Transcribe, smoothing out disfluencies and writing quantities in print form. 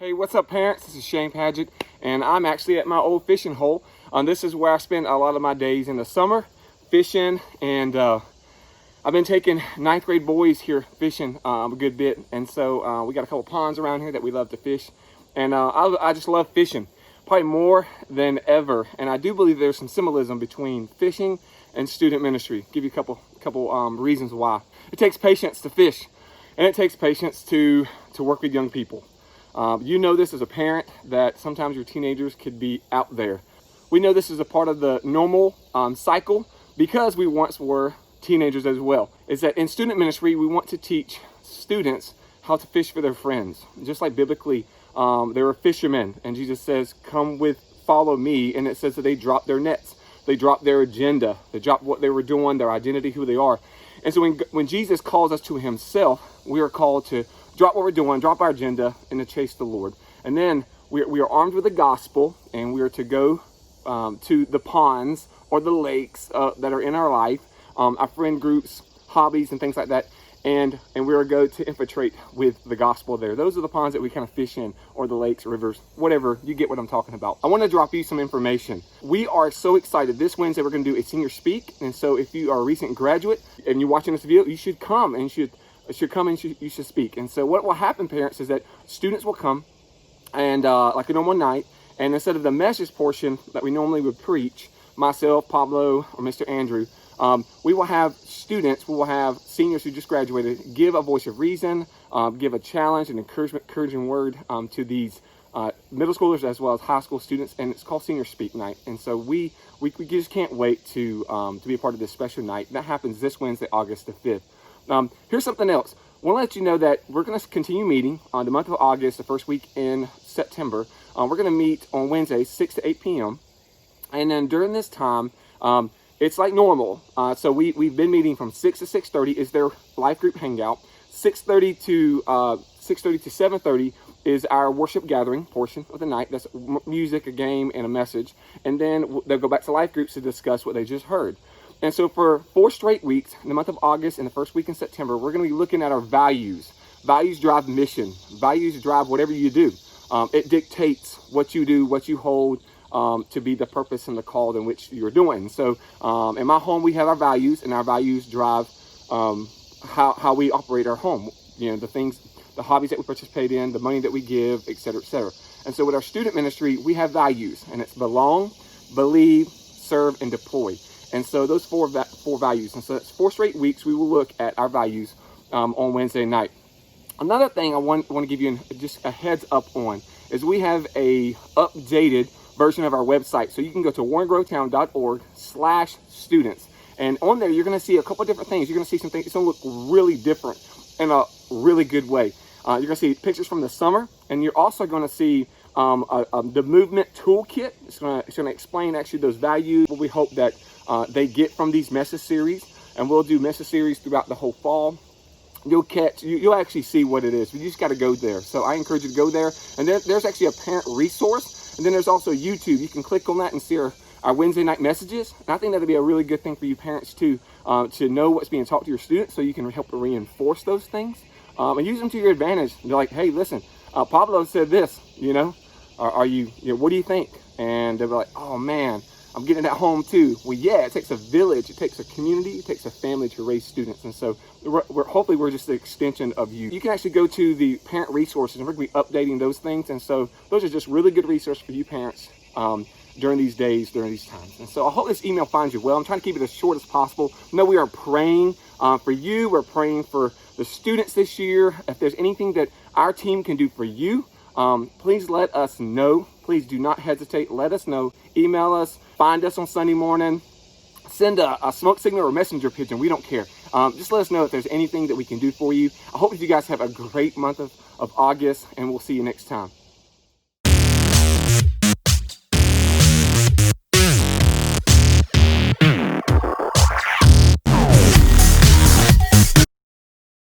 Hey, what's up parents? This is Shane Paget, and I'm actually at my old fishing hole. This is where I spend a lot of my days in the summer fishing, and I've been taking ninth grade boys here fishing a good bit, and so we got a couple ponds around here that we love to fish, and I just love fishing, probably more than ever. And I do believe there's some symbolism between fishing and student ministry. Give you a couple reasons why. It takes patience to fish, and it takes patience to work with young people. You know this as a parent, that sometimes your teenagers could be out there. We know this is a part of the normal cycle because we once were teenagers as well. Is that in student ministry, we want to teach students how to fish for their friends. Just like biblically, they were fishermen, and Jesus says, follow me. And it says that they dropped their nets. They dropped their agenda. They dropped what they were doing, their identity, who they are. And so when Jesus calls us to himself, we are called to drop what we're doing, drop our agenda, and to chase the Lord. And then we are armed with the gospel, and we are to go to the ponds or the lakes that are in our life, our friend groups, hobbies, and things like that. And we are going to infiltrate with the gospel there. Those are the ponds that we kind of fish in, or the lakes, rivers, whatever. You get what I'm talking about. I want to drop you some information. We are so excited. This Wednesday, we're going to do a senior speak. And so if you are a recent graduate and you're watching this video, you should come and you should speak. And so what will happen, parents, is that students will come and like a normal night, and instead of the message portion that we normally would preach, myself, Pablo, or Mr. Andrew, we will have seniors who just graduated give a voice of reason, give a challenge, an encouraging word to these middle schoolers as well as high school students, and it's called Senior Speak Night. And so we just can't wait to be a part of this special night. That happens this Wednesday, August the 5th. Here's something else. I want to let you know that we're going to continue meeting on the month of August, the first week in September. We're going to meet on Wednesday, 6 to 8 p.m. And then during this time, it's like normal. So we've been meeting from 6 to 6:30 is their life group hangout. 6:30 to 7:30 is our worship gathering portion of the night. That's music, a game, and a message. And then they'll go back to life groups to discuss what they just heard. And so for 4 straight weeks, in the month of August and the first week in September, we're going to be looking at our values. Values drive mission. Values drive whatever you do. It dictates what you do, what you hold, to be the purpose and the call in which you're doing. So in my home, we have our values, and our values drive how we operate our home. You know, the hobbies that we participate in, the money that we give, et cetera, et cetera. And so with our student ministry, we have values, and it's belong, believe, serve, and deploy. And so those four values. And so that's 4 straight weeks we will look at our values on Wednesday night. Another thing I want to give you just a heads up on is we have a updated version of our website. So you can go to warrengrovetown.org/students. And on there, you're going to see a couple different things. You're going to see some things. It's going to look really different in a really good way. You're going to see pictures from the summer, and you're also going to see the movement toolkit. It's going to explain actually those values. We hope that they get from these message series, and we'll do message series throughout the whole fall. You'll actually see what it is. You just got to go there. So I encourage you to go there. And then there's actually a parent resource. And then there's also YouTube. You can click on that and see our Wednesday night messages. And I think that'll be a really good thing for you parents to know what's being taught to your students, so you can help reinforce those things and use them to your advantage. They're like, hey, listen, Pablo said this, what do you think? And they'll be like, oh man, I'm getting it at home too. Well, yeah, it takes a village, it takes a community, it takes a family to raise students. And so hopefully we're just the extension of you. You can actually go to the parent resources, and we're going to be updating those things. And so those are just really good resources for you parents during these days, during these times. And so I hope this email finds you well. I'm trying to keep it as short as possible. No, we are praying for you. We're praying for the students this year. If there's anything that our team can do for you, please let us know. Please do not hesitate. Let us know. Email us. Find us on Sunday morning. Send a smoke signal or messenger pigeon. We don't care. Just let us know if there's anything that we can do for you. I hope that you guys have a great month of August, and we'll see you next time.